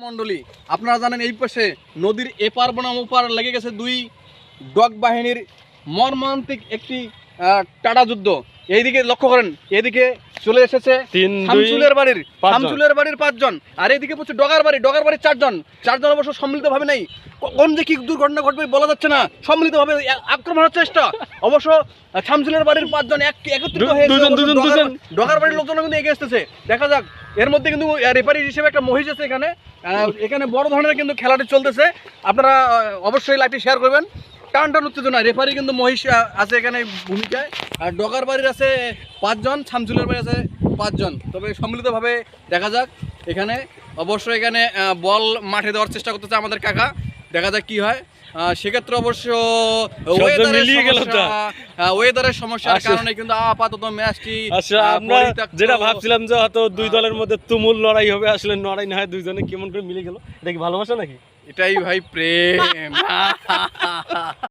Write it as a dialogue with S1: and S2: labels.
S1: মন্ডলী, আপনারা জানেন এই পাশে নদীর এপার বনাম ওপার লেগে গেছে দুই ডগ বাহিনীর মর্মান্তিক একটি টাটা যুদ্ধ। এইদিকে লক্ষ্য করেন, এদিকে চলে এসেছে শামসুলের বাড়ির 5 জন, আর এদিকে হচ্ছে ডগার বাড়ির 4 জন অবশ্য সম্মিলিতভাবে নেই। কোন যে কি দুর্ঘটনা ঘটবে বলা যাচ্ছে না, সম্মিলিতভাবে আক্রমণের চেষ্টা। অবশ্য শামসুলের বাড়ির 5 জন একত্রিত হয়ে ডগার বাড়ির লোকজন কিন্তু এগিয়ে আসতেছে। দেখা যাক, এর মধ্যে কিন্তু রেফারি হিসেবে একটা মহিষ আছে এখানে। এখানে বড় ধরনের কিন্তু খেলাটি চলতেছে। আপনারা অবশ্যই লাইভটি শেয়ার করবেন। টান উত্তেজনা, রেফারি কিন্তু মহিষ আছে এখানে ভূমিকায়। আর ডগার বাড়ির আছে 5 জন, শামসুলের বাড়ির আছে 5 জন। তবে সম্মিলিতভাবে দেখা যাক। এখানে অবশ্যই এখানে বল মাঠে দেওয়ার চেষ্টা করতেছে আমাদের কাকা। দেখা যাক কি হয়। সেক্ষেত্রে অবশ্য ওয়েদারের সমস্যার কারণে কিন্তু আপাতত ম্যাচটি
S2: আমরা যেটা ভাবছিলাম যে হয়তো দুই দলের মধ্যে তুমুল লড়াই হবে, আসলে লড়াই না হয় দুইজনে কেমন করে মিলে গেল। এটা কি ভালোবাসা নাকি?
S1: এটাই ভাই প্রেম।